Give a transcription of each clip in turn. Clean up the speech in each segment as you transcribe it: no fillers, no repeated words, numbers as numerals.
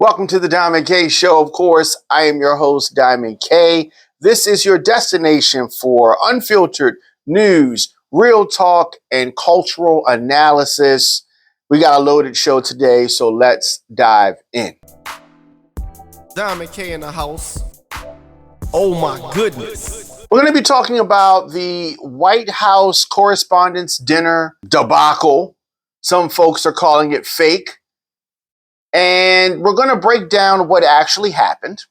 Welcome to the Diamond K Show. Of course, I am your host, Diamond K. This is your destination for unfiltered news, real talk, and cultural analysis. We got a loaded show today, so let's dive in. Diamond K in the house. Oh my goodness. We're going to be talking about the White House Correspondents Dinner debacle. Some folks are calling it fake. And we're going to break down what actually happened.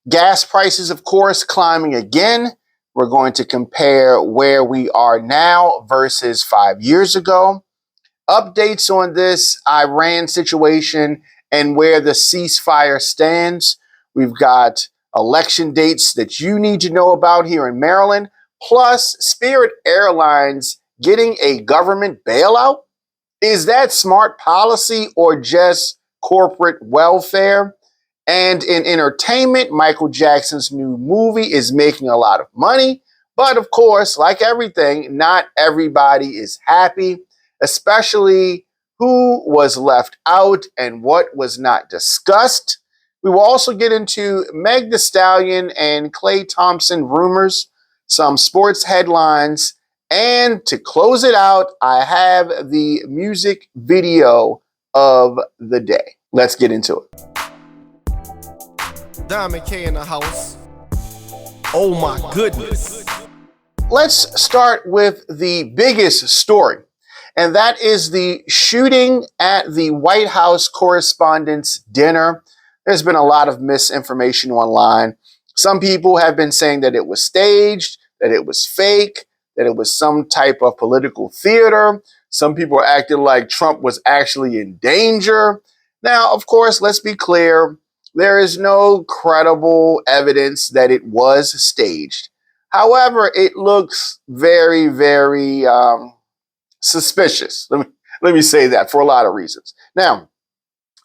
Gas prices, of course, climbing again. We're going to compare where we are now versus 5 years ago. Updates on this Iran situation and where the ceasefire stands. We've got election dates that you need to know about here in Maryland, plus Spirit Airlines getting a government bailout. Is that smart policy or just corporate welfare? And in entertainment, Michael Jackson's new movie is making a lot of money. But of course, like everything, not everybody is happy, especially who was left out and what was not discussed. We will also get into Meg Thee Stallion and Klay Thompson rumors, some sports headlines, and to close it out, I have the music video of the day. Let's get into it. Diamond K in the house. Oh my goodness. Let's start with the biggest story, and that is the shooting at the White House Correspondents Dinner. There's been a lot of misinformation online. Some people have been saying that it was staged, that it was fake, that it was some type of political theater. Some people are acting like Trump was actually in danger. Now, of course, let's be clear. There is no credible evidence that it was staged. However, it looks very, very suspicious. Let me say that for a lot of reasons. Now,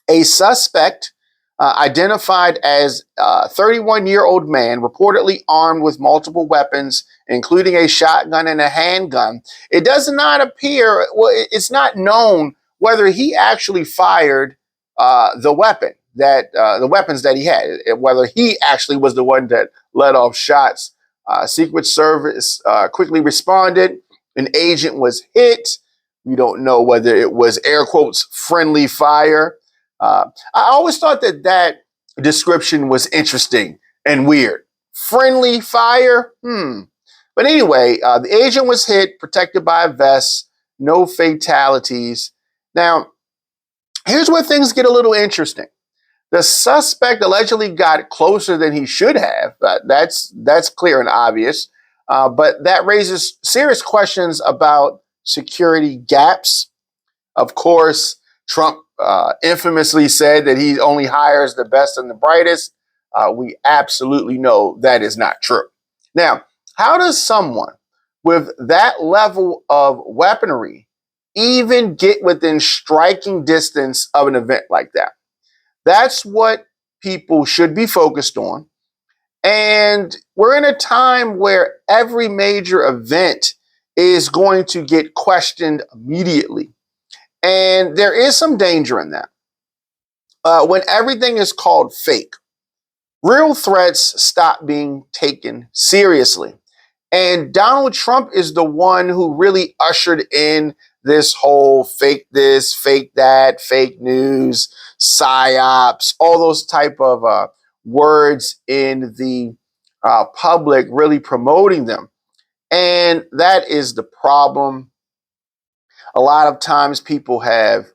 a suspect identified as a 31-year-old man, reportedly armed with multiple weapons, including a shotgun and a handgun. It does not appear, it's not known whether he actually fired the weapons that he had, whether he actually was the one that let off shots. Secret Service quickly responded. An agent was hit. We don't know whether it was air quotes friendly fire. I always thought that description was interesting and weird. Friendly fire? But anyway, the agent was hit, protected by a vest, no fatalities. Now, here's where things get a little interesting. The suspect allegedly got closer than he should have. That's clear and obvious. But that raises serious questions about security gaps. Of course, Trump infamously said that he only hires the best and the brightest. We absolutely know that is not true. Now, how does someone with that level of weaponry even get within striking distance of an event like that? That's what people should be focused on. And we're in a time where every major event is going to get questioned immediately. And there is some danger in that. When everything is called fake, real threats stop being taken seriously. And Donald Trump is the one who really ushered in this whole fake this, fake that, fake news, psyops, all those type of words in the public, really promoting them. And that is the problem. A lot of times people have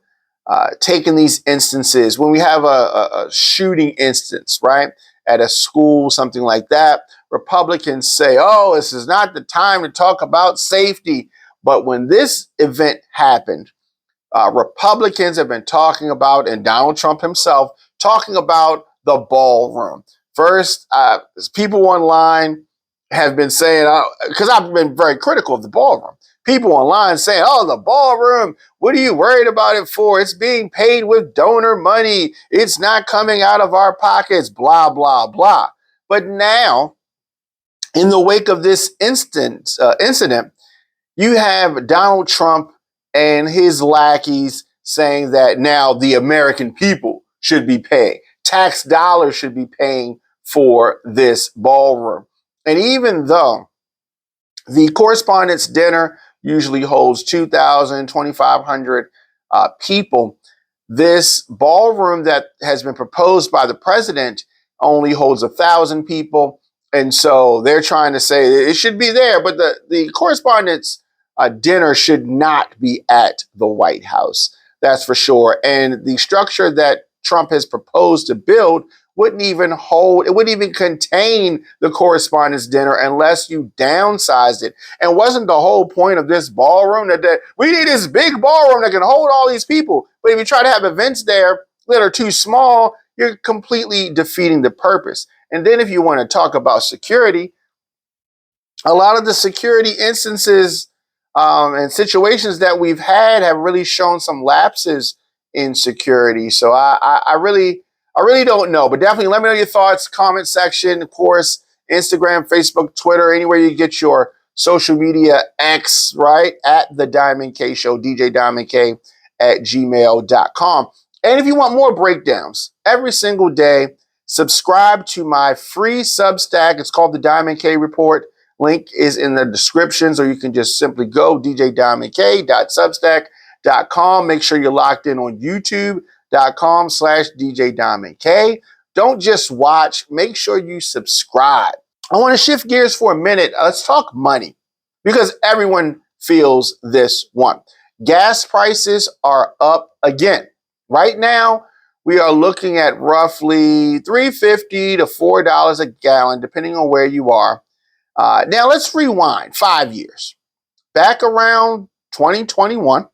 taken these instances, when we have a shooting instance, right, at a school, something like that, Republicans say, oh, this is not the time to talk about safety. But when this event happened, Republicans have been talking about, and Donald Trump himself, talking about the ballroom. First, people online have been saying, because I've been very critical of the ballroom. People online saying, oh, the ballroom, what are you worried about it for? It's being paid with donor money. It's not coming out of our pockets, blah, blah, blah. But now, in the wake of this incident, you have Donald Trump and his lackeys saying that now the American people should be paying tax dollars should be paying for this ballroom. And even though the Correspondents Dinner usually holds 2,000, 2,500 people, this ballroom that has been proposed by the president only holds 1,000 people. And so they're trying to say it should be there, but the Correspondents Dinner should not be at the White House. That's for sure. And the structure that Trump has proposed to build wouldn't even contain the Correspondents Dinner unless you downsized it. And wasn't the whole point of this ballroom that we need this big ballroom that can hold all these people? But if you try to have events there that are too small, you're completely defeating the purpose. And then if you want to talk about security, a lot of the security instances and situations that we've had have really shown some lapses in security. So I really don't know, but definitely let me know your thoughts. Comment section, of course, Instagram, Facebook, Twitter, anywhere you get your social media X, right? At the Diamond K Show, DJ Diamond K at gmail.com. And if you want more breakdowns every single day, subscribe to my free Substack. It's called the Diamond K Report. Link is in the descriptions, or you can just simply go djdiamondk.substack.com. Make sure you're locked in on youtube.com/DJ Diamond K. Don't just watch, make sure you subscribe. I want to shift gears for a minute. Let's talk money, because everyone feels this one. Gas prices are up again. Right now, we are looking at roughly $3.50 to $4 a gallon, depending on where you are. Now let's rewind 5 years. Back around 2021,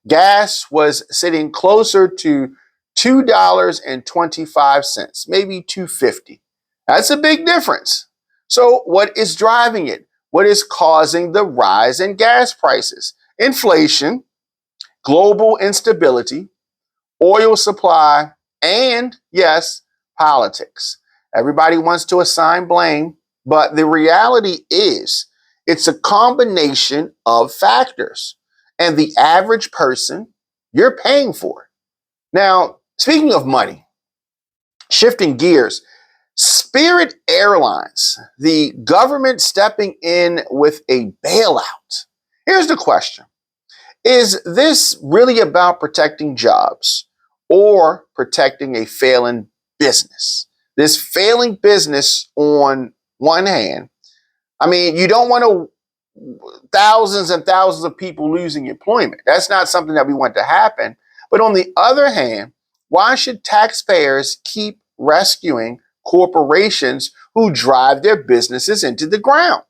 gas was sitting closer to $2.25, maybe $2.50. That's a big difference. So what is driving it? What is causing the rise in gas prices? Inflation, global instability, oil supply, and yes, politics. Everybody wants to assign blame, but the reality is it's a combination of factors. And the average person, you're paying for it. Now, speaking of money, shifting gears, Spirit Airlines, the government stepping in with a bailout. Here's the question. Is this really about protecting jobs or protecting a failing business? This failing business, on one hand, I mean, you don't want thousands and thousands of people losing employment. That's not something that we want to happen. But on the other hand, why should taxpayers keep rescuing corporations who drive their businesses into the ground?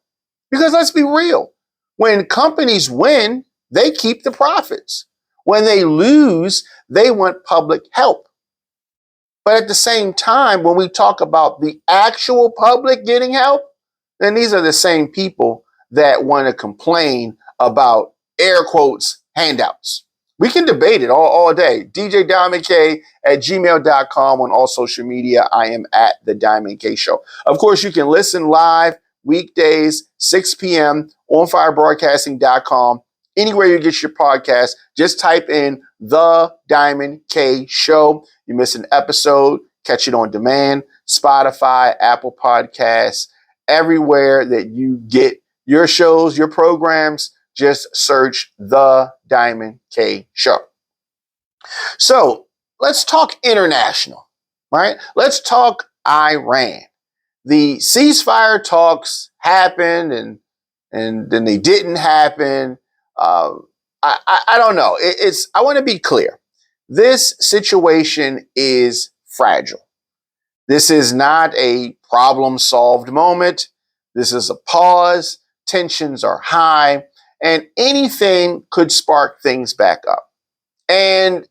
Because let's be real, when companies win, they keep the profits. When they lose, they want public help. But at the same time, when we talk about the actual public getting help, then these are the same people that want to complain about, air quotes, handouts. We can debate it all day. DJ Diamond K at gmail.com. On all social media, I am at The Diamond K Show. Of course, you can listen live weekdays, 6 p.m. on firebroadcasting.com. Anywhere you get your podcast, just type in The Diamond K Show. You miss an episode, catch it on demand, Spotify, Apple Podcasts, everywhere that you get your shows, your programs, just search The Diamond K Show. So let's talk international, right? Let's talk Iran. The ceasefire talks happened and then they didn't happen. I don't know. I want to be clear. This situation is fragile. This is not a problem solved moment. This is a pause. Tensions are high, and anything could spark things back up. And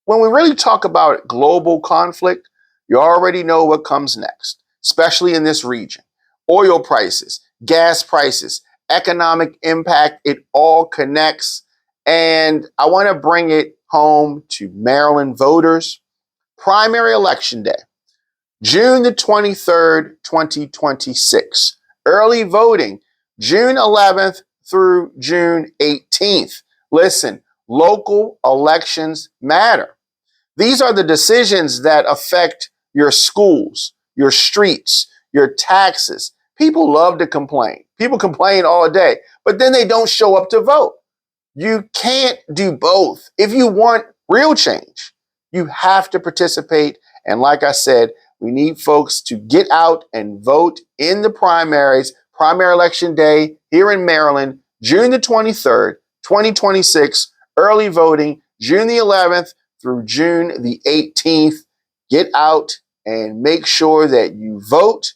when we really talk about global conflict, you already know what comes next, especially in this region. Oil prices, gas prices, economic impact, it all connects. And I want to bring it home to Maryland voters. Primary election day, June the 23rd, 2026. Early voting, June 11th through June 18th. Listen, local elections matter. These are the decisions that affect your schools, your streets, your taxes. People love to complain. People complain all day, but then they don't show up to vote. You can't do both. If you want real change, you have to participate. And like I said, we need folks to get out and vote in the primaries, primary election day here in Maryland, June the 23rd, 2026, early voting, June the 11th through June the 18th. Get out and make sure that you vote.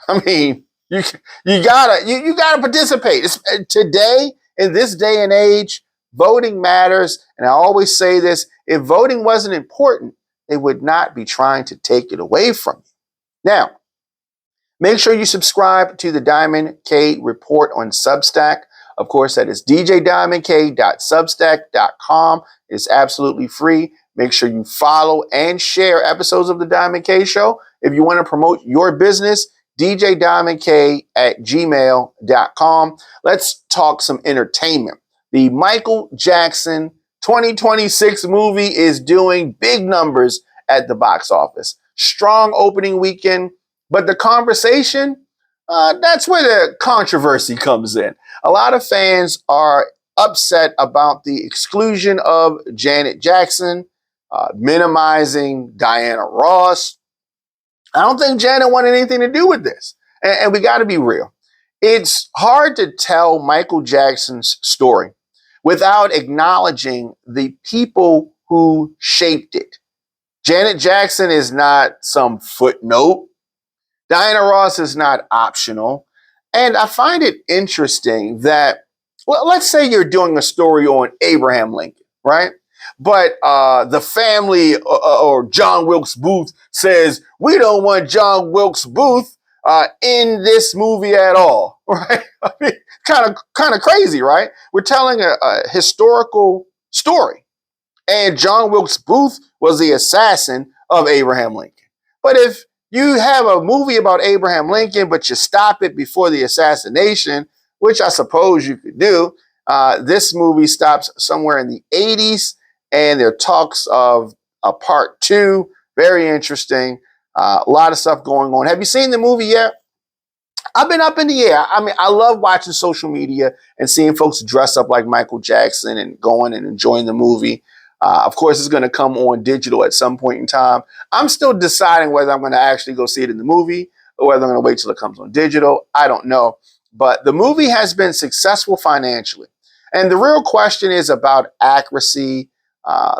I mean, you gotta participate. Today, in this day and age, voting matters. And I always say this: if voting wasn't important, they would not be trying to take it away from you. Now, make sure you subscribe to the Diamond K Report on Substack. Of course, that is djdiamondk.substack.com. It's absolutely free. Make sure you follow and share episodes of the Diamond K Show. If you want to promote your business, djdiamondk@gmail.com. Let's talk some entertainment. The Michael Jackson 2026 movie is doing big numbers at the box office. Strong opening weekend, but the conversation, that's where the controversy comes in. A lot of fans are upset about the exclusion of Janet Jackson, minimizing Diana Ross. I don't think Janet wanted anything to do with this. And we got to be real. It's hard to tell Michael Jackson's story without acknowledging the people who shaped it. Janet Jackson is not some footnote. Diana Ross is not optional. And I find it interesting that, well, let's say you're doing a story on Abraham Lincoln, right? But the family or John Wilkes Booth says, we don't want John Wilkes Booth in this movie at all, right? I mean, kind of crazy, right? We're telling a historical story. And John Wilkes Booth was the assassin of Abraham Lincoln. But if you have a movie about Abraham Lincoln, but you stop it before the assassination, which I suppose you could do, this movie stops somewhere in the 80s. And there are talks of a part 2. Very interesting. A lot of stuff going on. Have you seen the movie yet? I've been up in the air. I mean, I love watching social media and seeing folks dress up like Michael Jackson and going and enjoying the movie. Of course, it's going to come on digital at some point in time. I'm still deciding whether I'm going to actually go see it in the movie or whether I'm going to wait till it comes on digital. I don't know. But the movie has been successful financially. And the real question is about accuracy,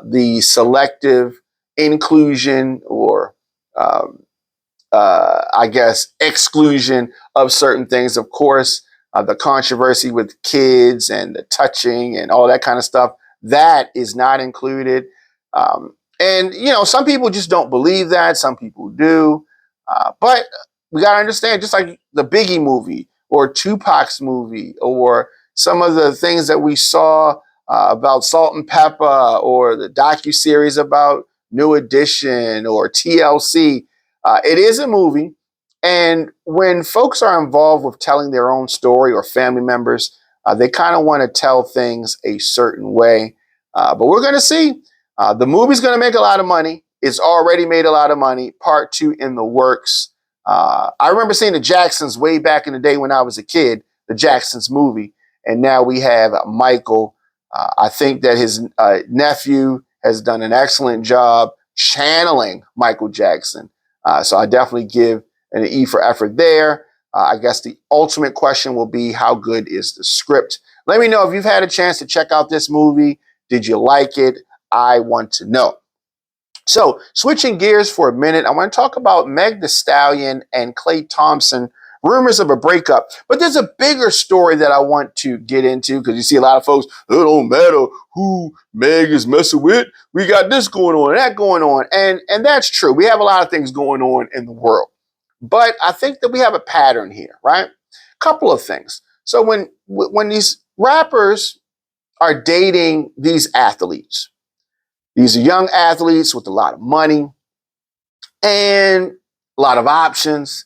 the selective inclusion or I guess exclusion of certain things. Of course, the controversy with kids and the touching and all that kind of stuff, that is not included. And, you know, some people just don't believe that. Some people do. But we got to understand, just like the Biggie movie or Tupac's movie or some of the things that we saw about Salt and Pepper or the docuseries about New Edition or TLC. It is a movie. And when folks are involved with telling their own story or family members, they kind of want to tell things a certain way. But we're going to see. The movie's going to make a lot of money. It's already made a lot of money. Part 2 in the works. I remember seeing the Jacksons way back in the day when I was a kid, the Jacksons movie. And now we have Michael. I think that his nephew has done an excellent job channeling Michael Jackson. So I definitely give an E for effort there. I guess the ultimate question will be, how good is the script? Let me know if you've had a chance to check out this movie. Did you like it? I want to know. So switching gears for a minute, I want to talk about Meg Thee Stallion and Klay Thompson. Rumors of a breakup. But there's a bigger story that I want to get into because you see a lot of folks, it don't matter who Meg is messing with. We got this going on, that going on. And that's true. We have a lot of things going on in the world. But I think that we have a pattern here, right? Couple of things. So when these rappers are dating these athletes, these are young athletes with a lot of money and a lot of options.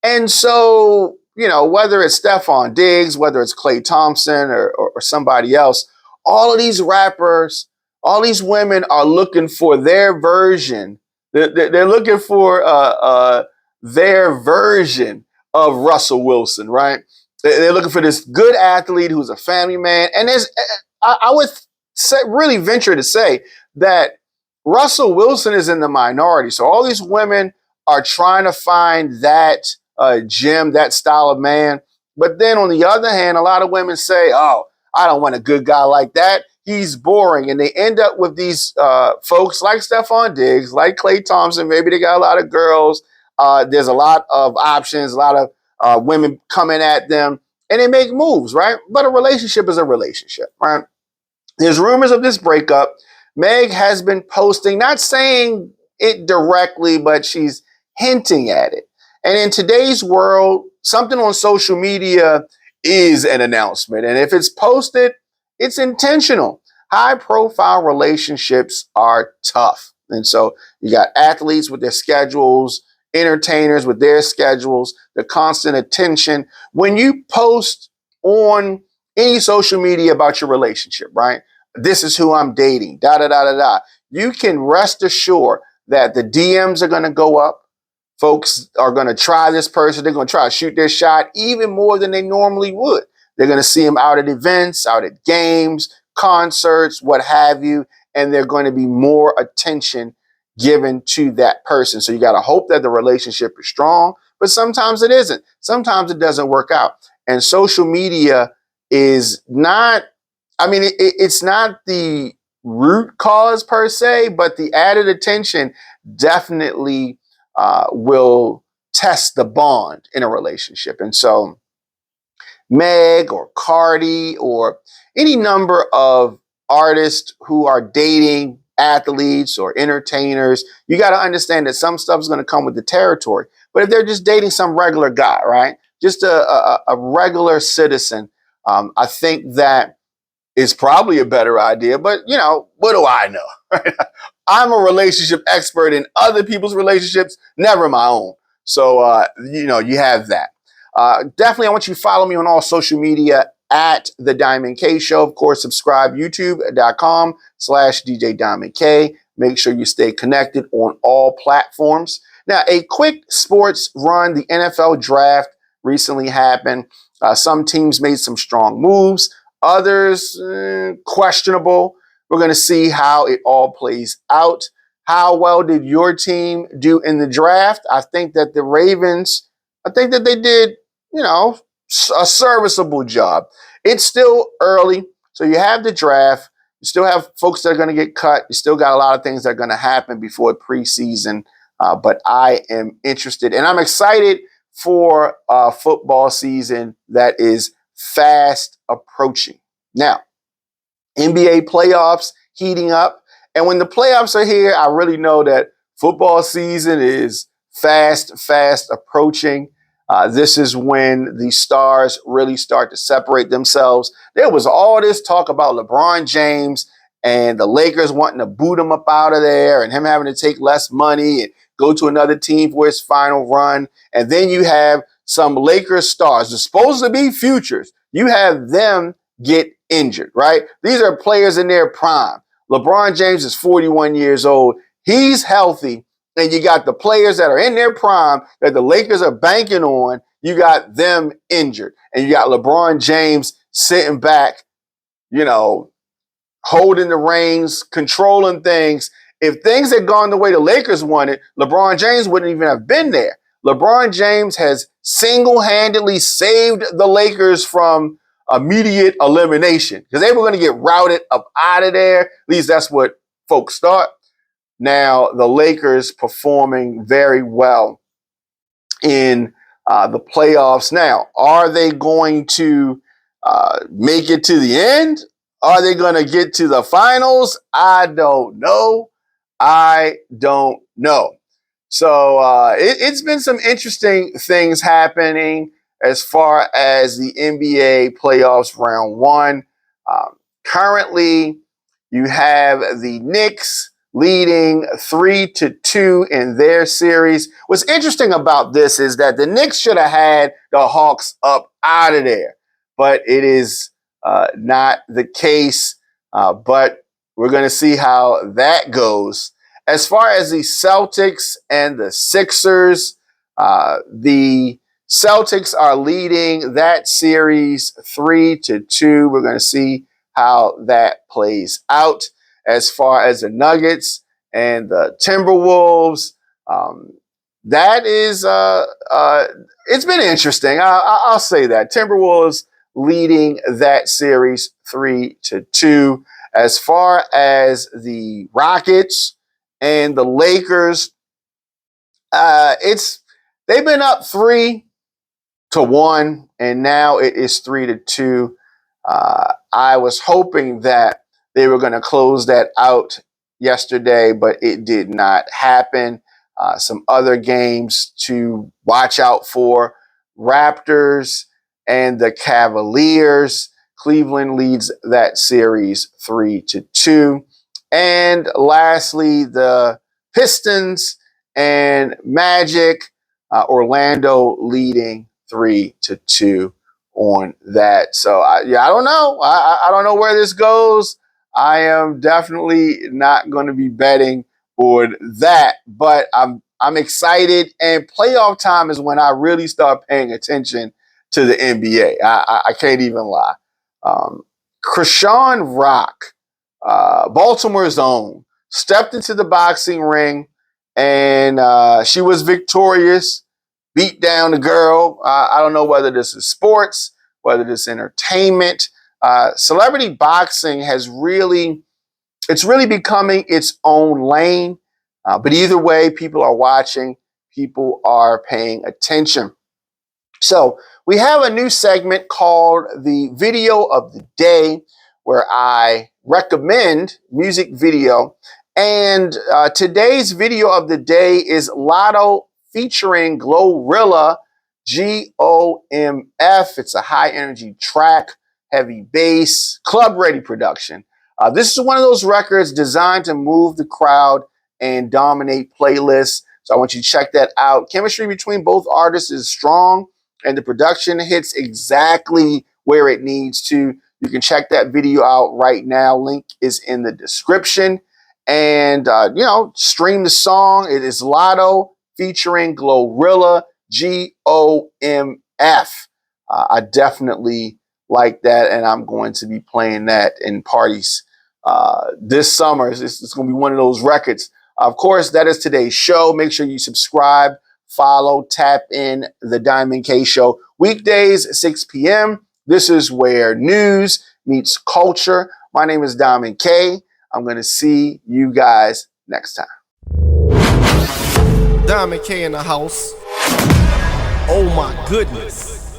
And so, you know, whether it's Stephon Diggs, whether it's Klay Thompson or somebody else, all of these rappers, all these women are looking for their version They're looking for their version of Russell Wilson, right? They're looking for this good athlete who's a family man. And I would really venture to say that Russell Wilson is in the minority. So all these women are trying to find that gem, that style of man. But then on the other hand, a lot of women say, oh, I don't want a good guy like that. He's boring. And they end up with these folks like Stephon Diggs, like Klay Thompson. Maybe they got a lot of girls. There's a lot of options, a lot of women coming at them, and they make moves, right? But a relationship is a relationship, right? There's rumors of this breakup. Meg has been posting, not saying it directly, but she's hinting at it. And in today's world, something on social media is an announcement. And if it's posted, it's intentional. High profile relationships are tough. And so you got athletes with their schedules, entertainers with their schedules, the constant attention. When you post on any social media about your relationship, right? This is who I'm dating, da da da da da. You can rest assured that the DMs are going to go up. Folks are going to try this person. They're going to try to shoot their shot even more than they normally would. They're going to see him out at events, out at games, concerts, what have you, and they're going to be more attention given to that person. So you got to hope that the relationship is strong, but sometimes it isn't. Sometimes it doesn't work out. And social media is not, it's not the root cause per se, but the added attention definitely will test the bond in a relationship. And so Meg or Cardi or any number of artists who are dating athletes or entertainers, you got to understand that some stuff is going to come with the territory. But if they're just dating some regular guy, right? Just a regular citizen, I think that is probably a better idea. But, what do I know? Right? I'm a relationship expert in other people's relationships, never my own. So, you have that. Definitely, I want you to follow me on all social media at The Diamond K Show. Of course, subscribe youtube.com/DJ Diamond K. Make sure you stay connected on all platforms. Now, a quick sports run. The NFL draft recently happened. Some teams made some strong moves. Others, questionable. We're going to see how it all plays out. How well did your team do in the draft? I think that the Ravens, they did, a serviceable job. It's still early. So you have the draft. You still have folks that are going to get cut. You still got a lot of things that are going to happen before preseason. But I am interested and I'm excited for football season that is fast approaching. Now, NBA playoffs heating up. And when the playoffs are here, I really know that football season is fast approaching. This is when the stars really start to separate themselves. There was all this talk about LeBron James and the Lakers wanting to boot him up out of there and him having to take less money and go to another team for his final run. And then you have some Lakers stars, they're supposed to be futures. You have them get injured, right? These are players in their prime. LeBron James is 41 years old. He's healthy. And you got the players that are in their prime that the Lakers are banking on. You got them injured. And you got LeBron James sitting back, holding the reins, controlling things. If things had gone the way the Lakers wanted, LeBron James wouldn't even have been there. LeBron James has single-handedly saved the Lakers from immediate elimination because they were going to get routed up out of there. At least that's what folks thought. Now, the Lakers performing very well in the playoffs. Now, are they going to make it to the end? Are they going to get to the finals? I don't know. So it's been some interesting things happening as far as the NBA playoffs round one. Currently, you have the Knicks leading 3-2 in their series. What's interesting about this is that the Knicks should have had the Hawks up out of there, but it is not the case. But we're going to see how that goes. As far as the Celtics and the Sixers, the Celtics are leading that series 3-2. We're going to see how that plays out. As far as the Nuggets and the Timberwolves, that is, it's been interesting. I'll say that. Timberwolves leading that series 3-2. As far as the Rockets and the Lakers, they've been up 3-1, and now it is 3-2. I was hoping that they were going to close that out yesterday, but it did not happen. Some other games to watch out for: Raptors and the Cavaliers. Cleveland leads that series 3-2. And lastly, the Pistons and Magic, Orlando leading 3-2 on that. So I don't know. I don't know where this goes. I am definitely not going to be betting on that, but I'm excited. And playoff time is when I really start paying attention to the NBA. I can't even lie. Chrisean Rock, Baltimore's own, stepped into the boxing ring, and she was victorious, beat down the girl. I don't know whether this is sports, whether this is entertainment. Celebrity boxing it's really becoming its own lane. But either way, people are watching, people are paying attention. So we have a new segment called the Video of the Day, where I recommend music video. And today's video of the day is Lotto featuring Glorilla, GOMF. It's a high energy track, heavy bass, club ready production. This is one of those records designed to move the crowd and dominate playlists. So I want you to check that out. Chemistry between both artists is strong, and the production hits exactly where it needs to. You can check that video out right now. Link is in the description. And, stream the song. It is Lotto featuring Glorilla, GOMF. I definitely like that, and I'm going to be playing that in parties this summer. It's going to be one of those records. Of course, that is today's show. Make sure you subscribe, follow, tap in the Diamond K Show. Weekdays, 6 p.m. This is where news meets culture. My name is Diamond K. I'm going to see you guys next time. Diamond K in the house. Oh my goodness.